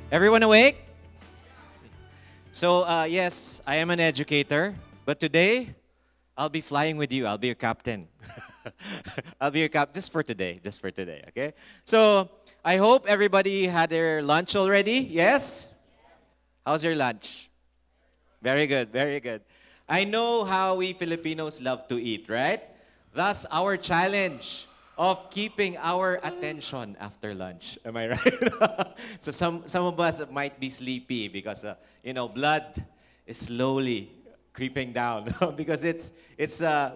Everyone awake? So, yes, I am an educator, but today I'll be flying with you. I'll be your captain. I'll be your cap just for today, okay? So, I hope everybody had their lunch already. Yes? How's your lunch? Very good, very good. I know how we Filipinos love to eat, right? Thus, our challenge of keeping our attention after lunch. Am I right? So some of us might be sleepy because blood is slowly creeping down because it's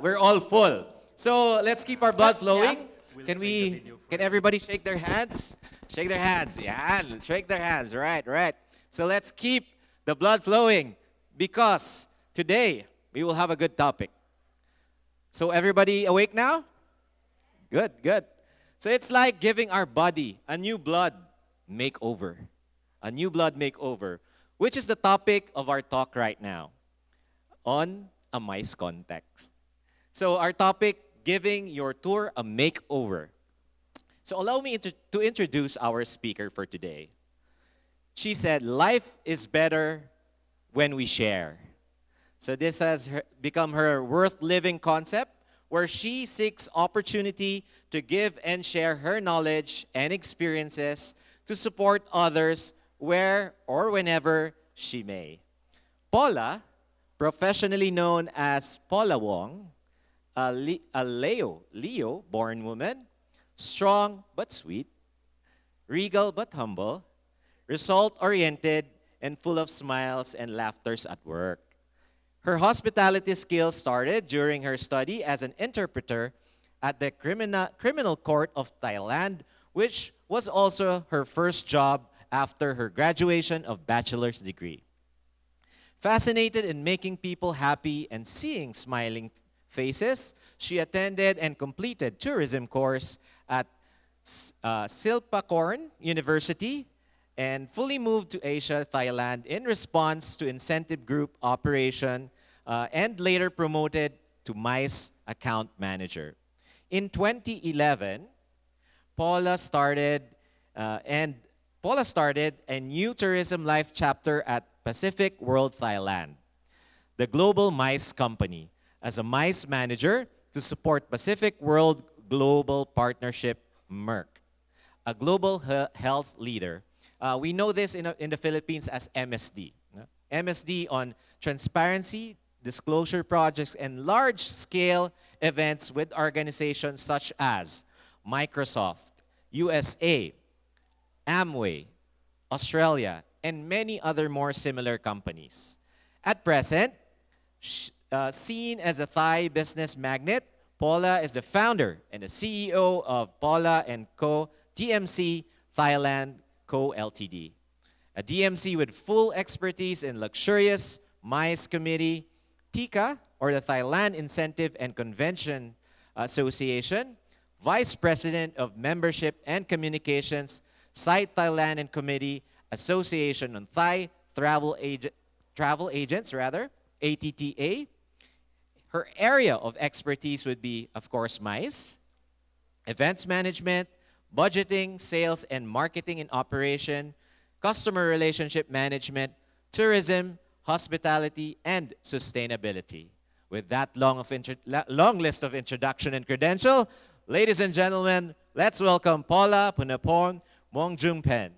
we're all full. So let's keep our blood flowing. Can everybody shake their hands? Shake their hands. Yeah, shake their hands. Right, right. So let's keep the blood flowing because today we will have a good topic. So everybody awake now? Good, good. So it's like giving our body a new blood makeover. A new blood makeover, which is the topic of our talk right now on a mice context. So our topic, giving your tour a makeover. So allow me to introduce our speaker for today. She said, life is better when we share. So this has become her worth living concept, where she seeks opportunity to give and share her knowledge and experiences to support others where or whenever she may. Paula, professionally known as Paula Wong, a Leo-born woman, strong but sweet, regal but humble, result-oriented, and full of smiles and laughters at work. Her hospitality skills started during her study as an interpreter at the criminal court of Thailand, which was also her first job after her graduation of bachelor's degree. Fascinated in making people happy and seeing smiling faces, she attended and completed tourism course at Silpakorn University and fully moved to Asia, Thailand in response to incentive group operation and later promoted to MICE account manager. In 2011, Paula started a new tourism life chapter at Pacific World Thailand, the global MICE company, as a MICE manager to support Pacific World Global Partnership Merck, a global health leader. We know this in the Philippines as MSD. MSD on transparency, disclosure projects, and large-scale events with organizations such as Microsoft, USA, Amway, Australia, and many other more similar companies. At present, seen as a Thai business magnate, Paula is the founder and the CEO of Paula & Co. DMC Thailand Co. Ltd. A DMC with full expertise in luxurious MICE committee, TICA, or the Thailand Incentive and Convention Association, Vice President of Membership and Communications, Site Thailand and Committee Association on Thai Travel Agents, ATTA. Her area of expertise would be, of course, MICE, events management, budgeting, sales and marketing and operation, customer relationship management, tourism, hospitality, and sustainability. With that long list of introduction and credential, ladies and gentlemen, let's welcome Paula Punapong Mongjungpen.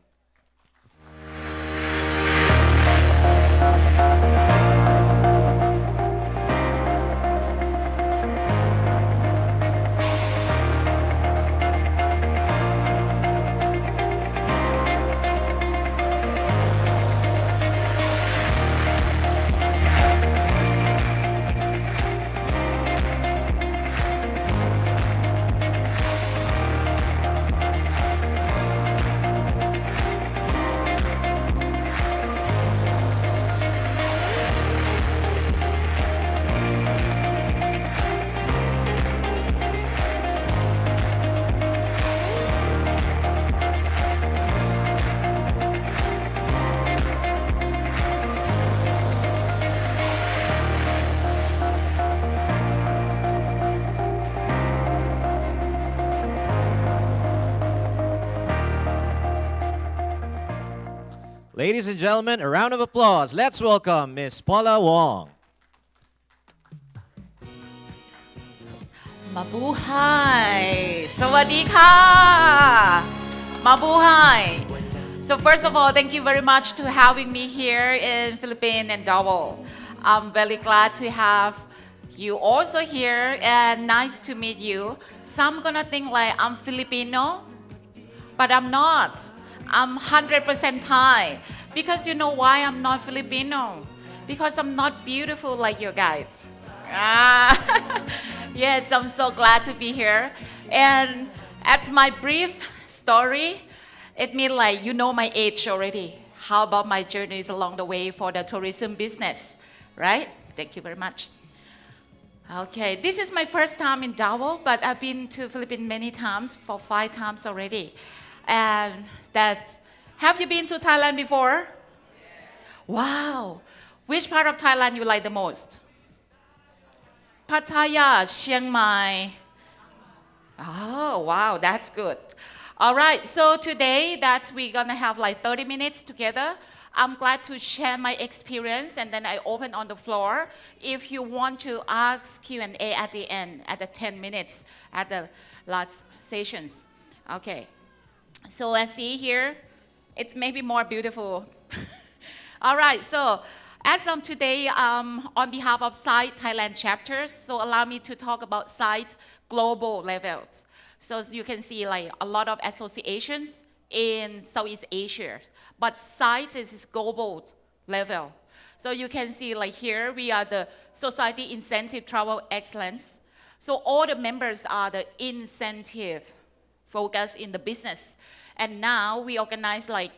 Ladies and gentlemen, a round of applause. Let's welcome Miss Paula Wong. Mabuhay! Sawadee ka! Mabuhay! So first of all, thank you very much to having me here in Philippines and Davao. I'm very glad to have you also here and nice to meet you. Some gonna think like I'm Filipino, but I'm not. I'm 100% Thai. Because you know why I'm not Filipino? Because I'm not beautiful like you guys. Ah. Yes, I'm so glad to be here. And as my brief story, it means like you know my age already. How about my journeys along the way for the tourism business, right? Thank you very much. Okay, this is my first time in Davao, but I've been to Philippines many times, for 5 times already. And have you been to Thailand before? Wow. Which part of Thailand you like the most? Pattaya, Chiang Mai. Oh, wow, that's good. All right, so today we're gonna have like 30 minutes together. I'm glad to share my experience and then I open on the floor. If you want to ask Q&A at the end, at the 10 minutes, at the last sessions. Okay, so let's see here. It's maybe more beautiful. All right, so as of today, on behalf of SITE Thailand chapters, so allow me to talk about SITE global levels. So as you can see, like a lot of associations in Southeast Asia, but SITE is global level. So you can see like here, we are the Society Incentive Travel Excellence. So all the members are the incentive focus in the business. And now we organize like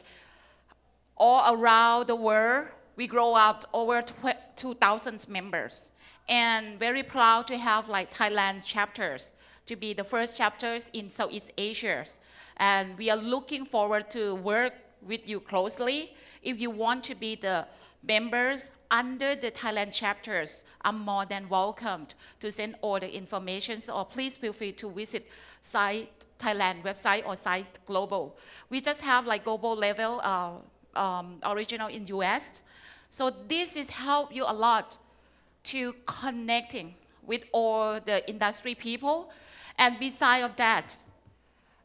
all around the world. We grow out over 2,000 members. And very proud to have like Thailand chapters to be the first chapters in Southeast Asia. And we are looking forward to work with you closely. If you want to be the members under the Thailand chapters, I'm more than welcomed to send all the information. Or please feel free to visit SITE Thailand website or SITE Global. We just have like global level original in US. So this is help you a lot to connecting with all the industry people. And beside of that,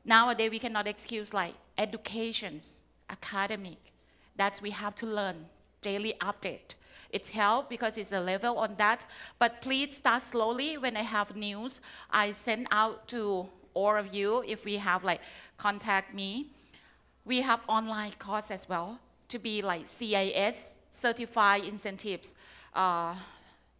nowadays we cannot excuse like educations, academic, that we have to learn, daily update. It's help because it's a level on that, but please start slowly. When I have news, I send out to all of you. If we have like contact me. We have online course as well to be like CIS, Certified Incentives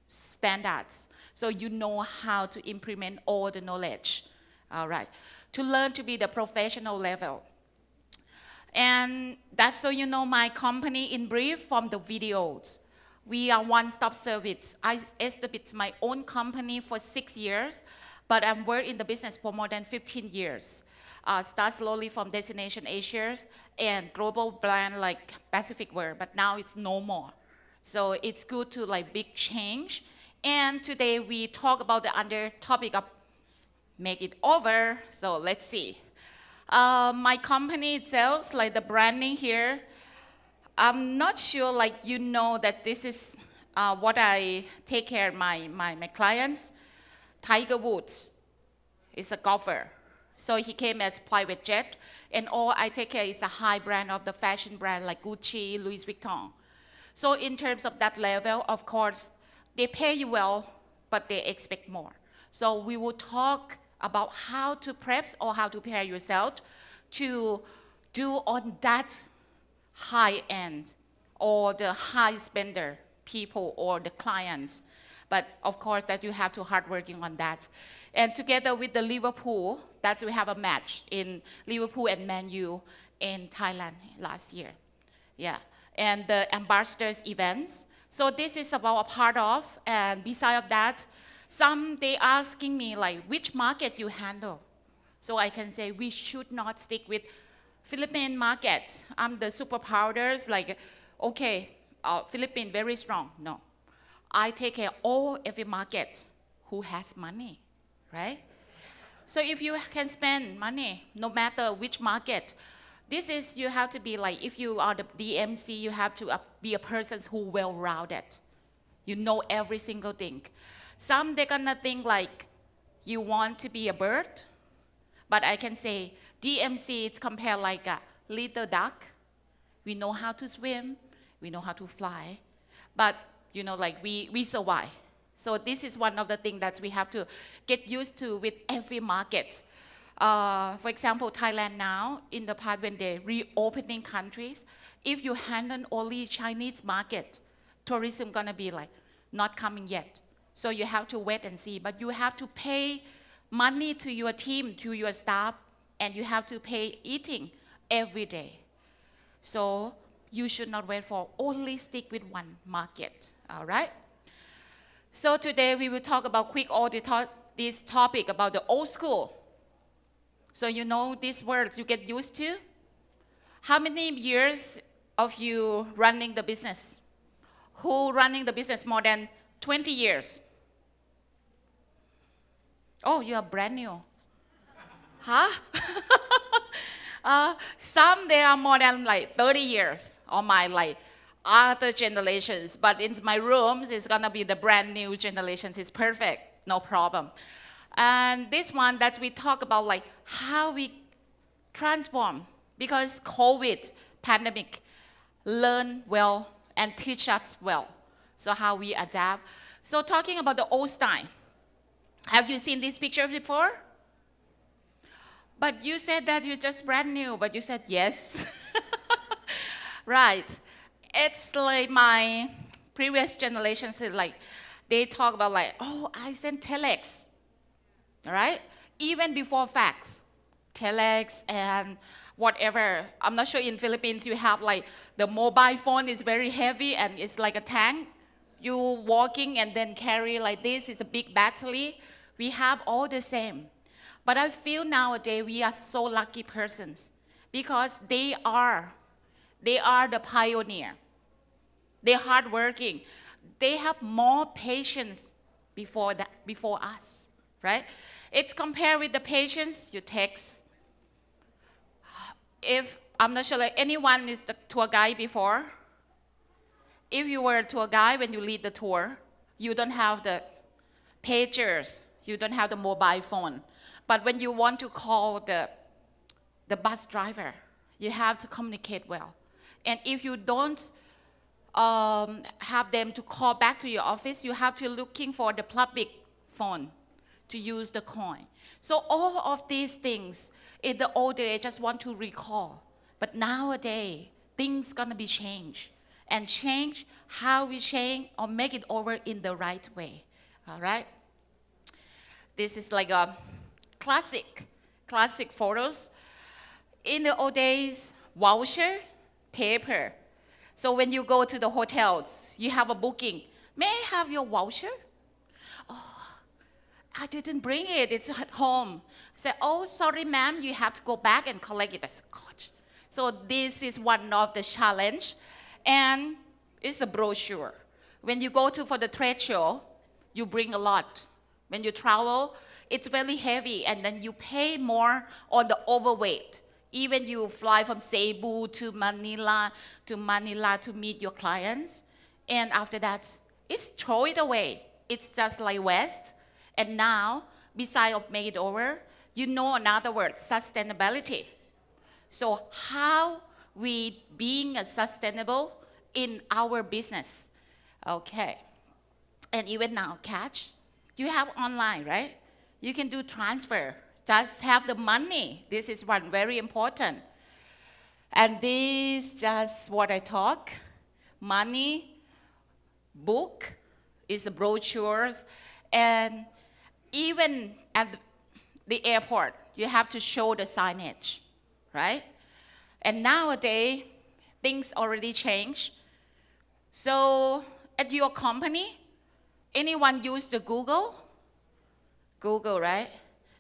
Standards. So you know how to implement all the knowledge, all right, to learn to be the professional level. And that's so you know my company in brief from the videos. We are one-stop service. I established my own company for 6 years, but I'm worked in the business for more than 15 years. Start slowly from Destination Asia and global brand like Pacific World, but now it's no more. So it's good to like big change. And today we talk about the under topic of make it over. So let's see. My company itself, like the branding here, I'm not sure like you know that this is what I take care of my clients. Tiger Woods is a golfer. So he came as private jet, and all I take care is a high brand of the fashion brand like Gucci, Louis Vuitton. So in terms of that level, of course, they pay you well, but they expect more. So we will talk about how to prep or how to prepare yourself to do on that high end or the high spender people or the clients. But of course that you have to hard working on that. And together with the Liverpool, that we have a match in Liverpool and Man U in Thailand last year. Yeah, and the ambassadors events. So this is about a part of, and beside of that, some they asking me like, which market you handle? So I can say we should not stick with Philippine market. I'm the super powders, like, okay, Philippines very strong. No, I take care of every market who has money, right? So if you can spend money, no matter which market, This is, you have to be like, if you are the DMC, you have to be a person who well-rounded. You know every single thing. Some, they're gonna think like, you want to be a bird, but I can say DMC is compared like a little duck. We know how to swim, we know how to fly, but like we survive. So this is one of the things that we have to get used to with every market. For example, Thailand now, in the past when they're reopening countries, if you handle only Chinese market, tourism gonna be like not coming yet. So you have to wait and see, but you have to pay money to your team, to your staff, and you have to pay eating every day. So you should not wait for only stick with one market, all right? So today we will talk about this topic about the old school. So you know these words you get used to. How many years of you running the business? Who running the business more than 20 years? Oh, you are brand new. Huh? Some they are more than like 30 years or my like other generations, but in my rooms it's gonna be the brand new generations. It's perfect, no problem. And this one that we talk about like how we transform, because COVID pandemic learn well and teach us well. So how we adapt. So talking about the old style. Have you seen this picture before? But you said that you're just brand new, but you said yes. Right. It's like my previous generation said like, they talk about like, oh, I sent telex, all right? Even before fax, telex and whatever. I'm not sure in Philippines you have like, the mobile phone is very heavy and it's like a tank. You walking and then carry like this, it's a big battery. We have all the same. But I feel nowadays we are so lucky persons because they are the pioneer. They're hardworking. They have more patience before us, right? It's compared with the patience you text. If I'm not sure like anyone is the tour guide before. If you were a tour guide when you lead the tour, you don't have the pagers, you don't have the mobile phone. But when you want to call the bus driver, you have to communicate well. And if you don't have them to call back to your office, you have to looking for the public phone to use the coin. So all of these things, in the old day, I just want to recall. But nowadays, things gonna be changed. And change how we change or make it over in the right way, all right? This is like a classic photos. In the old days, voucher, paper. So when you go to the hotels, you have a booking. May I have your voucher? Oh, I didn't bring it, it's at home. Say, oh, sorry ma'am, you have to go back and collect it. I said, gosh. So this is one of the challenge. And it's a brochure. When you go for the trade show, you bring a lot. When you travel, it's very heavy, and then you pay more on the overweight. Even you fly from Cebu to Manila to meet your clients, and after that, it's throw it away. It's just like waste. And now, besides of make it over, you know another word, sustainability. So how we being sustainable in our business, okay? And even now, cash, you have online, right? You can do transfer, just have the money. This is one very important. And this just what I talk, money, book, is the brochures, and even at the airport, you have to show the signage, right? And nowadays, things already change. So at your company, anyone use the Google? Google, right?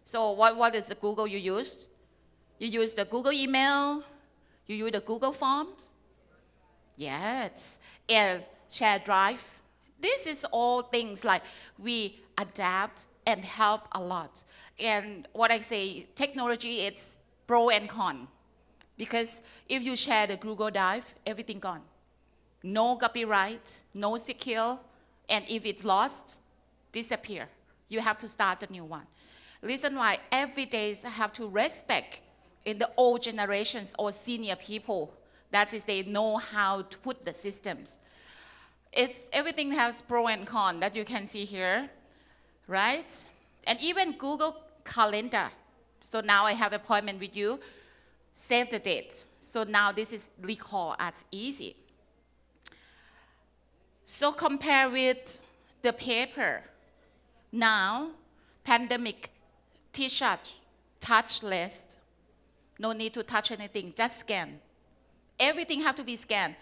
So what is the Google you used? You use the Google email? You use the Google Forms? Yes, and share drive. This is all things like we adapt and help a lot. And what I say, technology, it's pro and con. Because if you share the Google Drive, everything gone. No copyright, no secure, and if it's lost, disappear. You have to start a new one. Reason why every day I have to respect in the old generations or senior people. That is, they know how to put the systems. Everything has pro and con that you can see here, right? And even Google Calendar. So now I have appointment with you, save the date. So now this is recall as easy. So compare with the paper. Now, pandemic, t-shirt, touchless. No need to touch anything, just scan. Everything have to be scanned.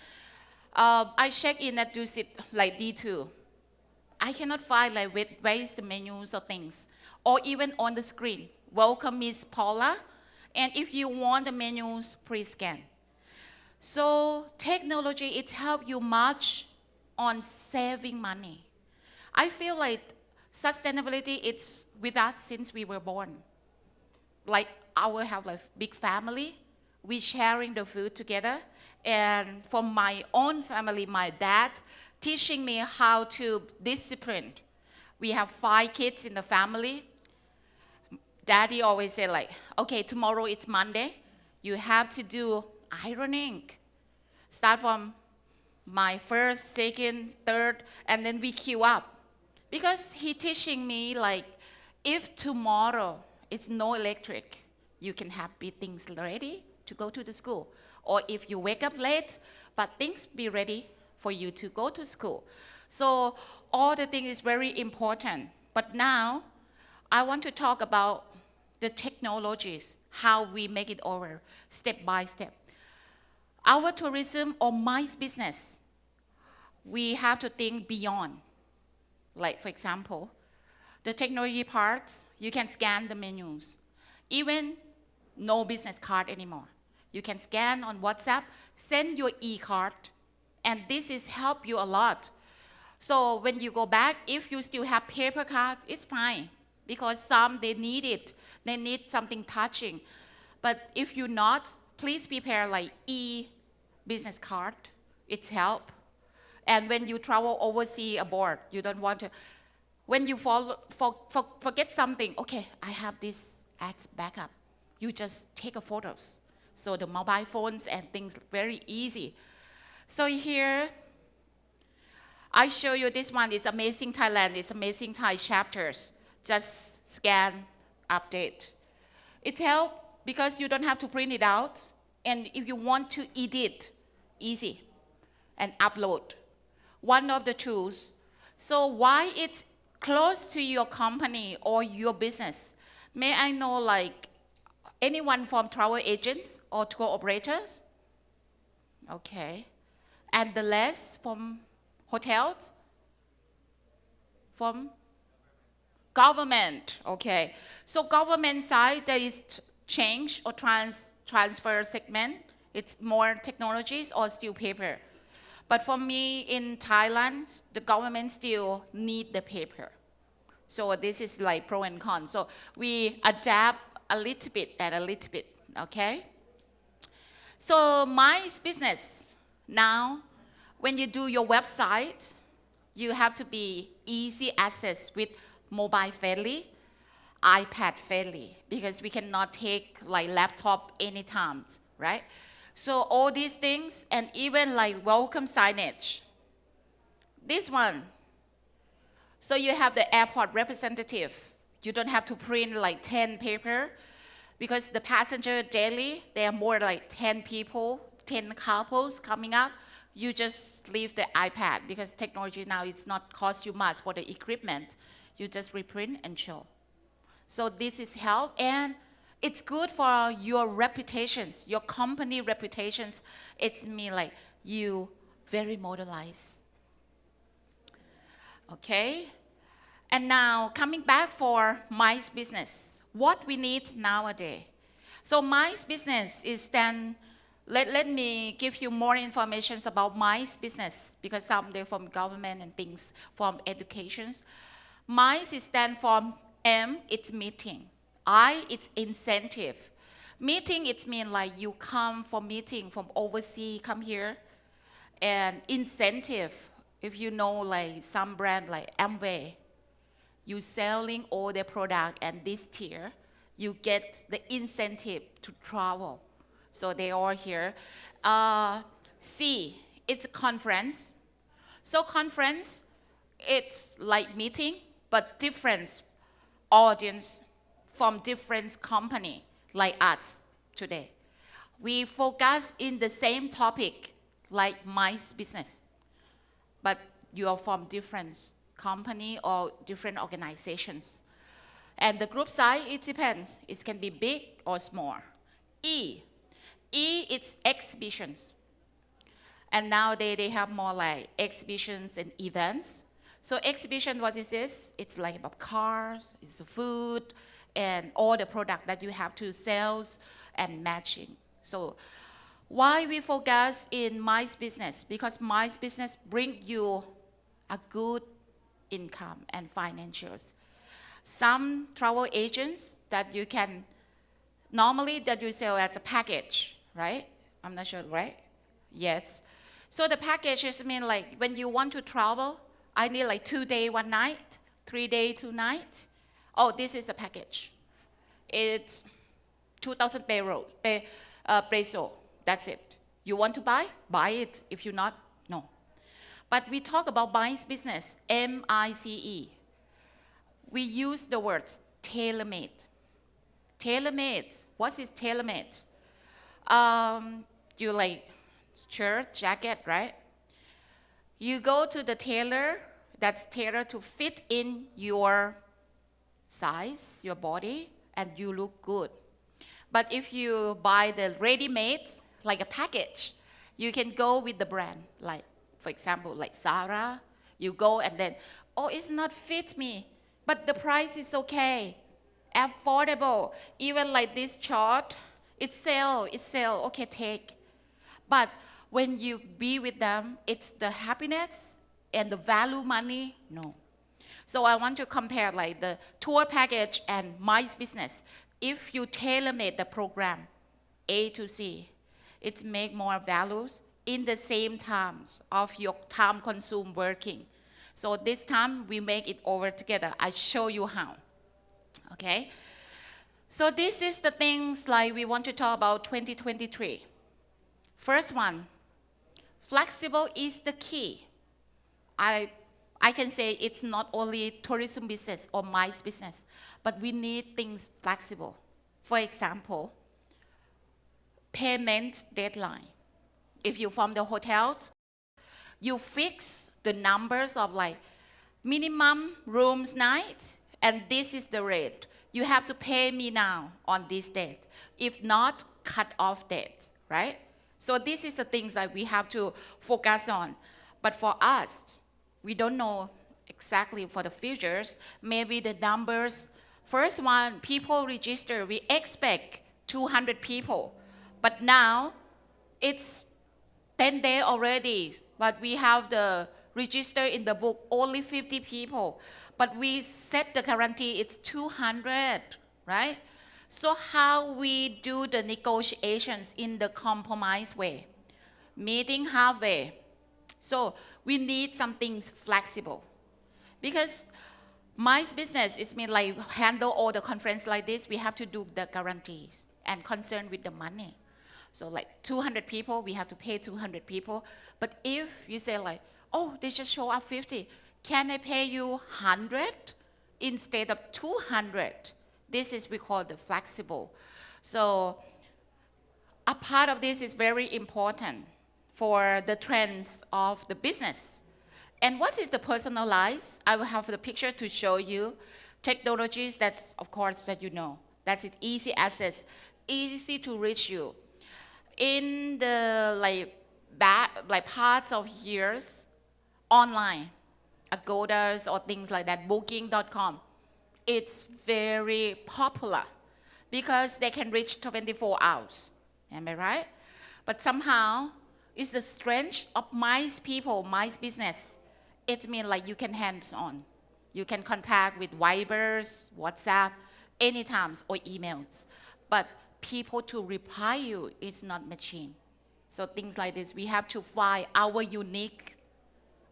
I check in at Dusit like D2. I cannot find like where is the menus or things, or even on the screen. Welcome, Miss Paula. And if you want the menus, please scan. So technology, it helps you much on saving money. I feel like sustainability, it's with us since we were born. Like our have like big family, we sharing the food together. And for my own family, my dad teaching me how to discipline. We have 5 kids in the family. Daddy always say like, okay, tomorrow it's Monday. You have to do ironing. Start from my first, second, third, and then we queue up. Because he teaching me like, if tomorrow it's no electric, you can have things ready to go to the school. Or if you wake up late, but things be ready for you to go to school. So all the things is very important. But now, I want to talk about the technologies, how we make it over step by step. Our tourism or MICE business, we have to think beyond. Like for example, the technology parts, you can scan the menus. Even no business card anymore. You can scan on WhatsApp, send your e-card, and this is help you a lot. So when you go back, if you still have paper card, it's fine. Because some, they need it. They need something touching. But if you're not, please prepare like e-business card. It's help. And when you travel overseas abroad, you don't want to, when you forget something, okay, I have this as backup. You just take a photos. So the mobile phones and things very easy. So here, I show you this one. It's Amazing Thailand. It's Amazing Thai chapters. Just scan, update. It helps because you don't have to print it out. And if you want to edit, easy. And upload. One of the tools. So why it's close to your company or your business? May I know like anyone from travel agents or tour operators? Okay. And the less from hotels? From government, okay. So government side, there is change or transfer segment. It's more technologies or still paper. But for me in Thailand, the government still need the paper. So this is like pro and con. So we adapt a little bit and a little bit, okay? So my business now, when you do your website, you have to be easy access with mobile friendly, iPad friendly, because we cannot take like laptop anytime, right? So all these things, and even like welcome signage. This one, so you have the airport representative. You don't have to print like 10 paper, because the passenger daily, there are more like 10 people, 10 couples coming up. You just leave the iPad, because technology now, it's not cost you much for the equipment. You just reprint and show. So this is help, and it's good for your reputations, your company reputations. It's mean like you very modelized. Okay? And now coming back for MICE business, what we need nowadays. So MICE business is then, let me give you more information about MICE business, because some they're from government and things from educations. MICE is stand for M, it's meeting. I, it's incentive. Meeting, it means like you come for meeting from overseas, come here. And incentive, if you know like some brand like Amway, you selling all their product and this tier, you get the incentive to travel. So they are here. C, it's a conference. So conference, it's like meeting, but different audience from different company like us today. We focus in the same topic like my business, but you are from different company or different organizations. And the group size, it depends. It can be big or small. E, E it's exhibitions. And nowadays they have more like exhibitions and events. So exhibition, what is this? It's like about cars, it's food, and all the product that you have to sell and matching. So why we focus in my business? Because my business bring you a good income and financials. Some travel agents that you can, normally that you sell as a package, right? I'm not sure, right? Yes. So the packages mean like when you want to travel, I need like 2 days, 1 night, 3 days, 2 nights. Oh, this is a package. It's 2,000 peso. That's it. You want to buy? Buy it. If you not, no. But we talk about buying business, MICE. We use the words tailor-made. Tailor-made. What is tailor-made? You like shirt, jacket, right? You go to the tailor that's tailored to fit in your size, your body, and you look good. But if you buy the ready-made, like a package, you can go with the brand, like, for example, like Zara. You go and then, oh, it's not fit me, but the price is okay, affordable. Even like this chart, it's sale, okay, take. But when you be with them, it's the happiness and the value money, no. So I want to compare like the tour package and my business. If you tailor-made the program A to Z, it make more values in the same times of your time consumed working. So this time we make it over together. I show you how, okay? So this is the things like we want to talk about 2023. First one, flexible is the key. I can say it's not only tourism business or my business, but we need things flexible. For example, payment deadline. If you're from the hotel, you fix the numbers of like minimum rooms night, and this is the rate. You have to pay me now on this date. If not, cut off date, right? So this is the things that we have to focus on. But for us, we don't know exactly for the futures. Maybe the numbers, first one, people register, we expect 200 people. But now, it's 10 days already, but we have the register in the book, only 50 people. But we set the guarantee, it's 200, right? So how we do the negotiations in the compromise way? Meeting halfway. So we need something flexible. Because my business is mean like handle all the conference like this, we have to do the guarantees and concern with the money. So like 200 people, we have to pay 200 people. But if you say like, oh, they just show up 50, can I pay you 100 instead of 200? This is we call the flexible. So a part of this is very important for the trends of the business. And what is the personalized? I will have the picture to show you. Technologies, that's of course that you know. That's it, easy access, easy to reach you. In the like parts of years, online, Agodas or things like that, booking.com, it's very popular because they can reach 24 hours. Am I right? But somehow, it's the strength of my people, my business. It means like you can hands-on. You can contact with Vibers, WhatsApp, anytime, or emails. But people to reply you. It's not machine. So things like this, we have to find our unique,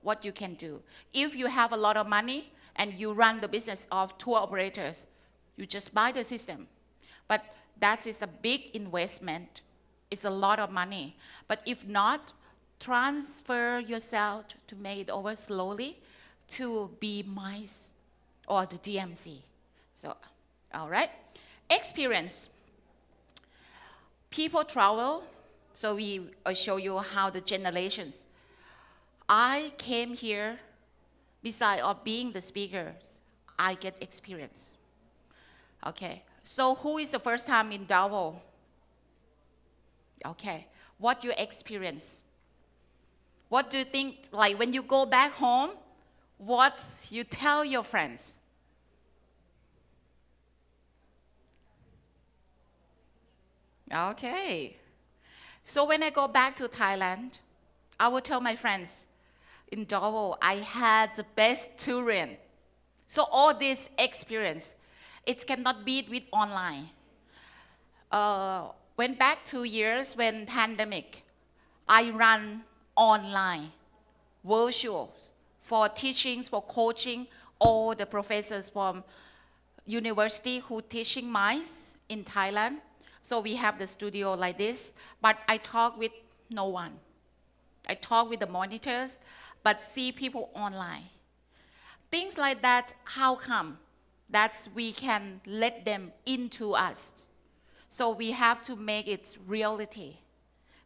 what you can do. If you have a lot of money and you run the business of tour operators, you just buy the system. But that is a big investment. It's a lot of money. But if not, transfer yourself to make it over slowly to be mice or the DMC. So, all right. Experience. People travel, so we show you how the generations. I came here, beside of being the speakers, I get experience. Okay, so who is the first time in Davao? Okay, what you experience? What do you think, like when you go back home, what you tell your friends? Okay. So when I go back to Thailand, I will tell my friends, in Davao, I had the best touring. So all this experience, it cannot beat with online. Went back 2 years when pandemic, I run online, virtuals, for teachings, for coaching, all the professors from university who teaching mice in Thailand. So we have the studio like this, but I talk with no one. I talk with the monitors, but see people online. Things like that, how come? That we can let them into us. So we have to make it reality.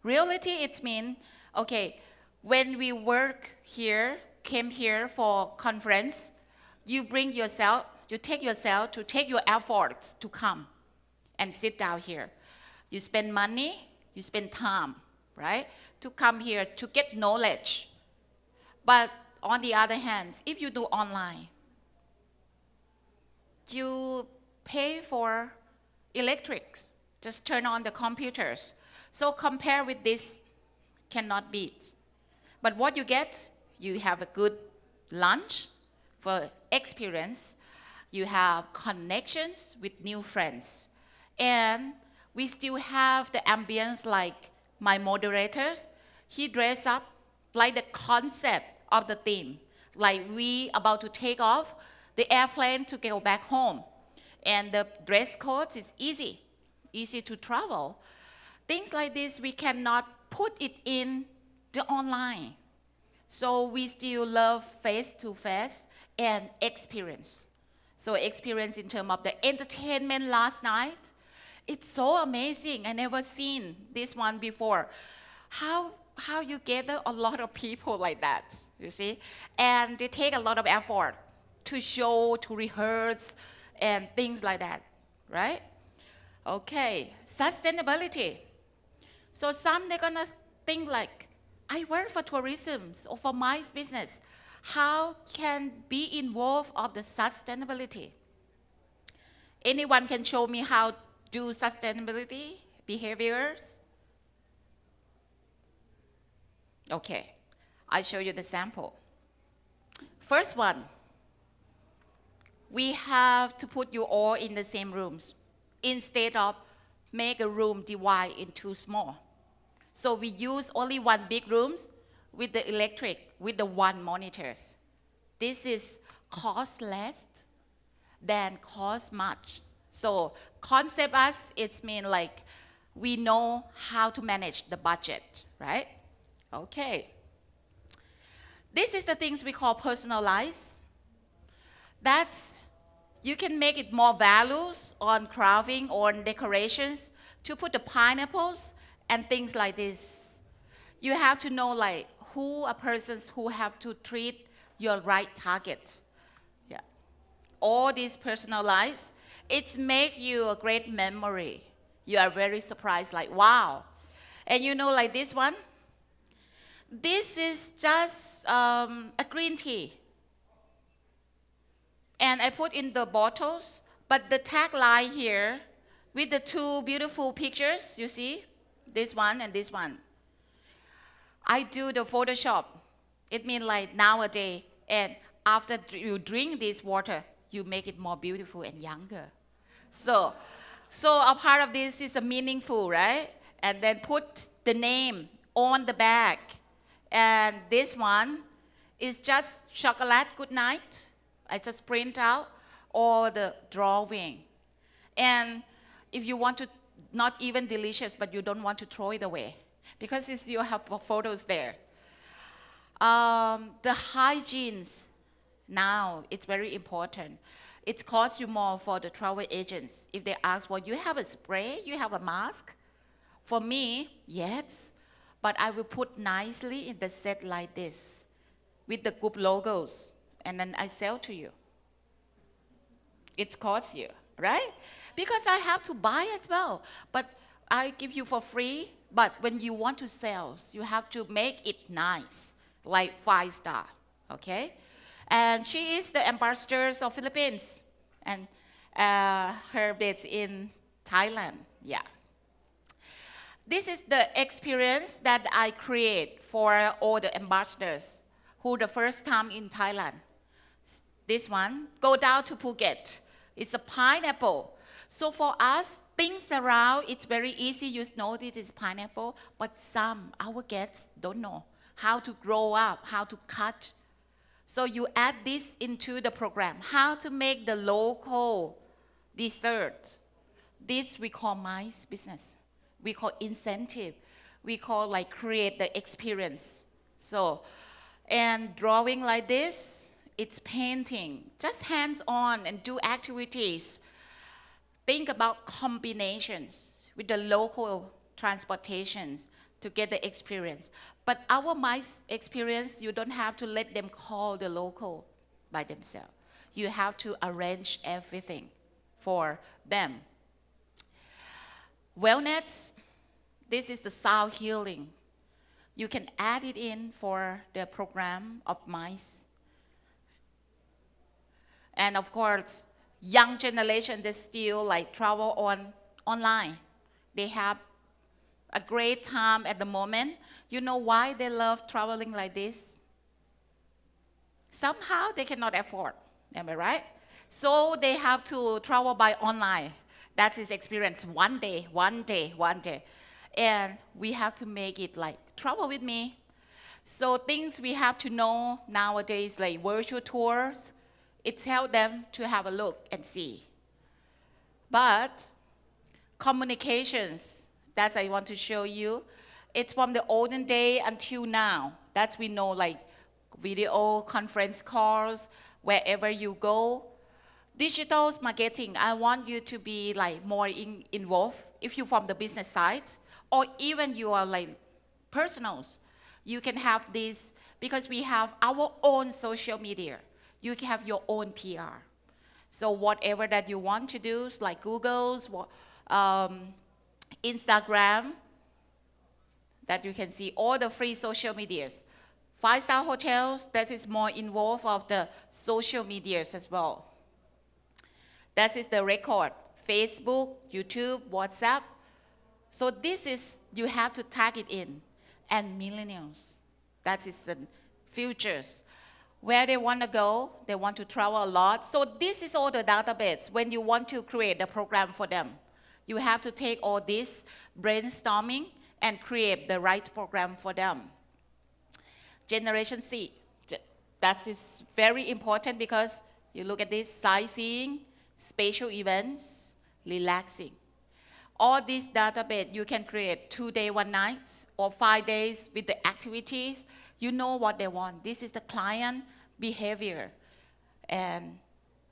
Reality, it means, okay, when we work here, came here for conference, you bring yourself, you take yourself to take your efforts to come and sit down here. You spend money, you spend time, right? To come here to get knowledge. But on the other hand, if you do online, you pay for electrics, just turn on the computers. So compare with this, cannot beat. But what you get, you have a good lunch for experience, you have connections with new friends, and we still have the ambience like my moderators. He dressed up like the concept of the theme, like we about to take off the airplane to go back home. And the dress code is easy to travel. Things like this, we cannot put it in the online. So we still love face-to-face and experience. So experience in terms of the entertainment last night, it's so amazing. I never seen this one before. How you gather a lot of people like that, you see? And they take a lot of effort to show, to rehearse, and things like that, right? Okay, sustainability. So some they're gonna think like, I work for tourism or for my business. How can be involved of the sustainability? Anyone can show me how do sustainability behaviors? Okay, I show you the sample. First one, we have to put you all in the same rooms instead of make a room divide into small. So we use only one big rooms with the electric, with the one monitors. This is cost less than cost much. So concept us, it's mean like we know how to manage the budget, right? Okay. This is the things we call personalized. That's, you can make it more values on carving or on decorations to put the pineapples and things like this. You have to know like who are persons who have to treat your right target. Yeah. All these personalized, it make you a great memory. You are very surprised like, wow. And you know like this one, this is just a green tea. And I put in the bottles, but the tagline here with the two beautiful pictures, you see, this one and this one. I do the Photoshop. It means like nowadays, and after you drink this water, you make it more beautiful and younger. So So a part of this is a meaningful, right? And then put the name on the back. And this one is just chocolate good night. I just print out or the drawing. And if you want to, not even delicious, but you don't want to throw it away because you have photos there. The hygienes now, it's very important. It costs you more for the travel agents. If they ask, well, you have a spray, you have a mask? For me, yes, but I will put nicely in the set like this with the group logos, and then I sell to you. It costs you, right? Because I have to buy as well, but I give you for free, but when you want to sell, you have to make it nice, like 5-star, okay? And she is the ambassador of Philippines, and her base in Thailand. Yeah. This is the experience that I create for all the ambassadors who the first time in Thailand. This one, go down to Phuket. It's a pineapple. So for us, things around, it's very easy. You know this is pineapple, but some, our guests don't know how to grow up, how to cut. So you add this into the program, how to make the local dessert. This we call MICE business. We call incentive. We call like create the experience. So, and drawing like this, it's painting, just hands-on and do activities. Think about combinations with the local transportations to get the experience. But our MICE experience, you don't have to let them call the local by themselves. You have to arrange everything for them. Wellness, this is the sound healing. You can add it in for the program of MICE. And of course, young generation, they still like travel online. They have a great time at the moment. You know why they love traveling like this? Somehow they cannot afford, am I right? So they have to travel by online. That's his experience. One day. And we have to make it like, travel with me. So things we have to know nowadays, like virtual tours, it helps them to have a look and see. But communications, that's I want to show you. It's from the olden day until now. That's we know like video conference calls, wherever you go. Digital marketing, I want you to be like more involved if you're from the business side, or even you are like personals. You can have this because we have our own social media. You can have your own PR. So whatever that you want to do, like Google's, Instagram, that you can see all the free social medias. 5-star hotels, that is more involved of the social medias as well. That is the record, Facebook, YouTube, WhatsApp. So this is, you have to tag it in. And millennials, that is the futures. Where they want to go, they want to travel a lot. So this is all the database when you want to create a program for them. You have to take all this brainstorming and create the right program for them. Generation C, that is very important because you look at this, sightseeing, special events, relaxing. All these database you can create 2 days, 1 night, or 5 days with the activities. You know what they want. This is the client behavior and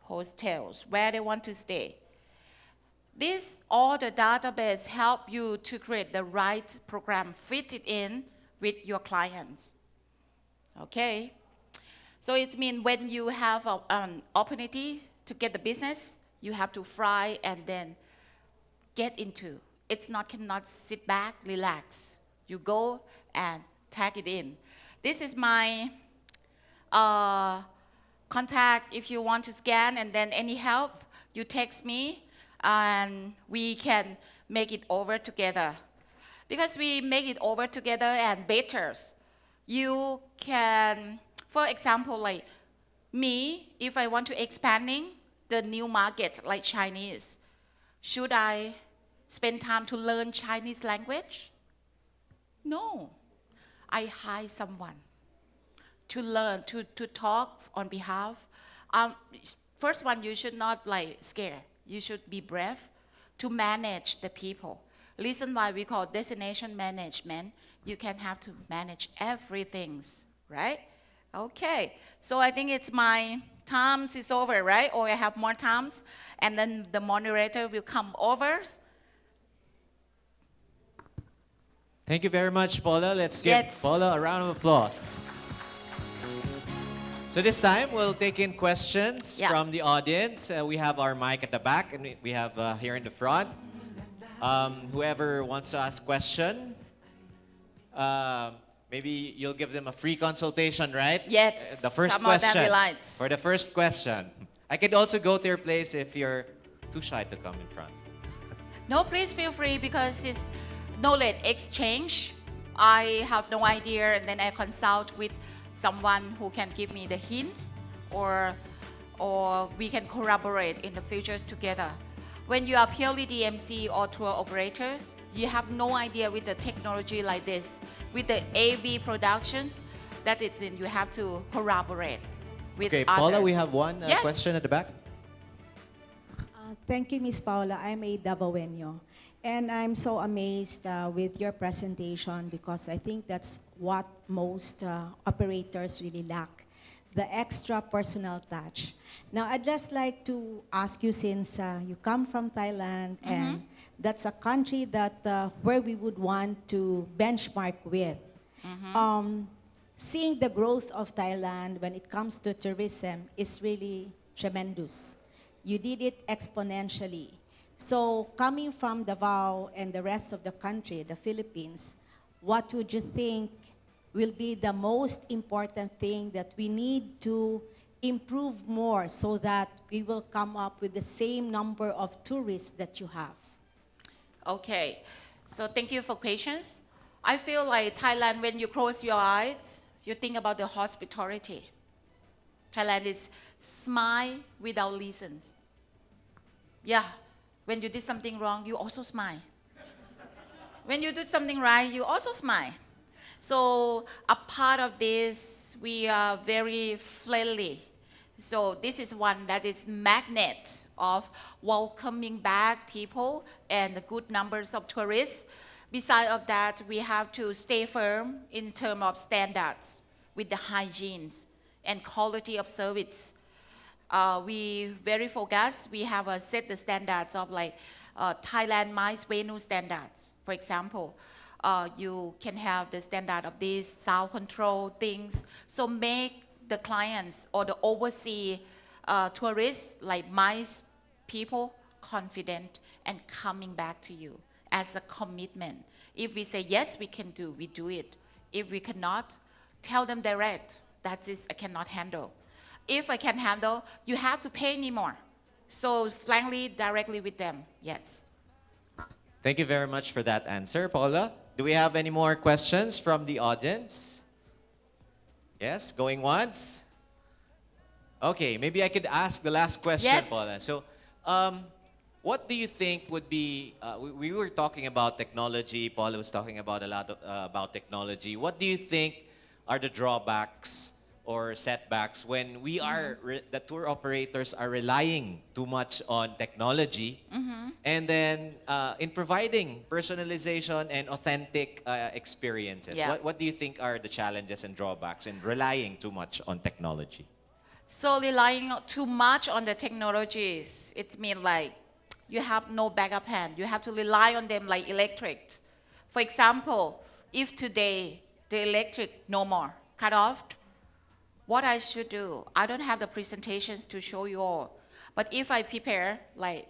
hotels, where they want to stay. This, all the database help you to create the right program, fit it in with your clients. Okay? So it means when you have an opportunity to get the business, you have to fly and then get into. It's not, cannot sit back, relax. You go and tag it in. This is my contact. If you want to scan and then any help, you text me and we can make it over together. Because we make it over together and better. You can, for example, like me, if I want to expanding the new market like Chinese, Should I spend time to learn Chinese language? No. I hire someone to learn, to talk on behalf. Um, First one, you should not like scare. You should be brave to manage the people. Reason why we call destination management, you can have to manage everything, right? Okay, so I think it's my times is over, right? Or I have more times, and then the moderator will come over. Thank you very much, Paula. Let's give Yes. Paula a round of applause. So this time, we'll take in questions Yeah. from the audience. We have our mic at the back, and we have here in the front. Whoever wants to ask question, maybe you'll give them a free consultation, right? Yes, The first some of them question. will like. For the first question. I could also go to your place if you're too shy to come in front. No, please feel free because it's knowledge exchange. I have no idea, and then I consult with someone who can give me the hints, or we can collaborate in the futures together. When you are purely DMC or tour operators, you have no idea with the technology like this, with the AV productions, that it then you have to collaborate with Okay, others. Paula, we have one Yes. question at the back. Thank you, Miss Paula. I'm a Davaoeño. And I'm so amazed with your presentation because I think that's what most operators really lack, the extra personal touch. Now, I'd just like to ask you, since you come from Thailand, and that's a country that where we would want to benchmark with. Seeing the growth of Thailand when it comes to tourism is really tremendous. You did it exponentially. So coming from Davao and the rest of the country, the Philippines, what would you think will be the most important thing that we need to improve more so that we will come up with the same number of tourists that you have? Okay, so thank you for patience. I feel like Thailand, when you close your eyes, you think about the hospitality. Thailand is smile without reasons. Yeah, when you did something wrong, you also smile. When you do something right, you also smile. So a part of this, we are very friendly. So this is one that is magnet of welcoming back people and the good numbers of tourists. Besides of that, we have to stay firm in terms of standards with the hygienes and quality of service. We very focused. We have set the standards of like Thailand MICE venue standards. For example, you can have the standard of these sound control things. So make the clients or the overseas tourists like MICE people confident and coming back to you as a commitment. If we say yes, we can do, we do it. If we cannot, tell them direct. That is, I cannot handle. If I can handle, you have to pay me more. So frankly, directly with them, yes. Thank you very much for that answer, Paula. Do we have any more questions from the audience? Yes, going once? Okay, maybe I could ask the last question, Yes. Paula. So, what do you think would be, we were talking about technology, Paula was talking about a lot about technology. What do you think are the drawbacks or setbacks when we are, the tour operators are relying too much on technology and then in providing personalization and authentic experiences? Yeah. What do you think are the challenges and drawbacks in relying too much on technology? So relying too much on the technologies, it means like you have no backup plan. You have to rely on them like electric. For example, if today the electric no more, cut off, what I should do? I don't have the presentations to show you all. But if I prepare, like,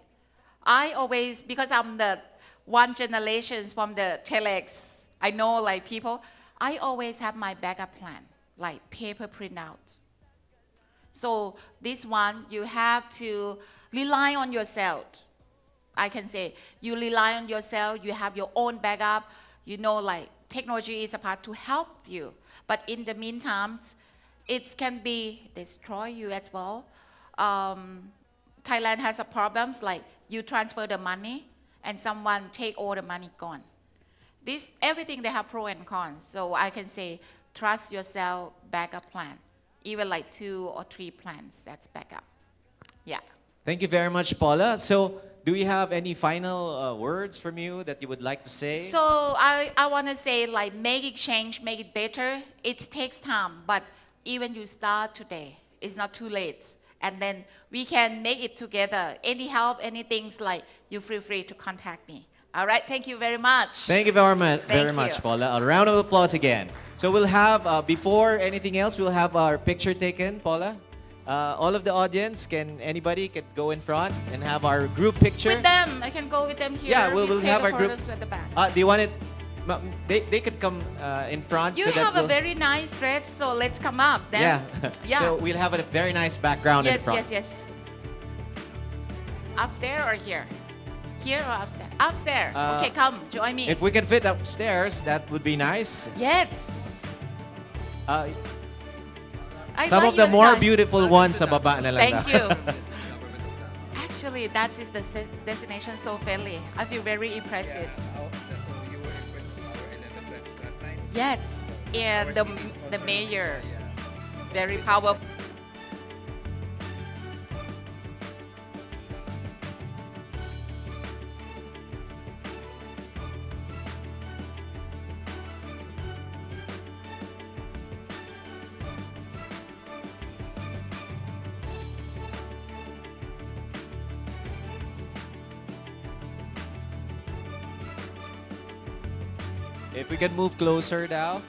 I always, because I'm the one generation from the telex, I know like people, I always have my backup plan, like paper printout. So this one, you have to rely on yourself. I can say, you rely on yourself, you have your own backup, you know like technology is a part to help you. But in the meantime, it can be destroy you as well. Thailand has a problems like you transfer the money and someone take all the money gone. This everything they have pro and cons. So I can say trust yourself, backup plan. Even like 2 or 3 plans, that's backup. Yeah. Thank you very much, Paula. So, do we have any final words from you that you would like to say? So I want to say like make it change, make it better. It takes time, but even you start today, it's not too late. And then we can make it together. Any help, anything like you feel free to contact me. All right, thank you very much. Thank you very much, Thank you. Paula. A round of applause again. So we'll have, before anything else, we'll have our picture taken, Paula. All of the audience, anybody can go in front and have our group picture. With them, I can go with them here. Yeah, we'll take have the our group. photos with the back. Do you want it? They could come in front. You so that have a we'll- very nice dress, so let's come up then. Yeah. Yeah. So we'll have a very nice background in Yes, front. yes, yes. Upstairs or here? Here or upstairs? Upstairs. Okay, come, join me. If we can fit upstairs, that would be nice. Yes. Uh, I some thought of the you more was beautiful ones sa baba na lang. Thank you. Actually, that is the destination so friendly. I feel very impressive. So you were impressed with our 11 last night? Yes, and Our TV the sponsor. mayors, Yeah. very powerful. If we can move closer now.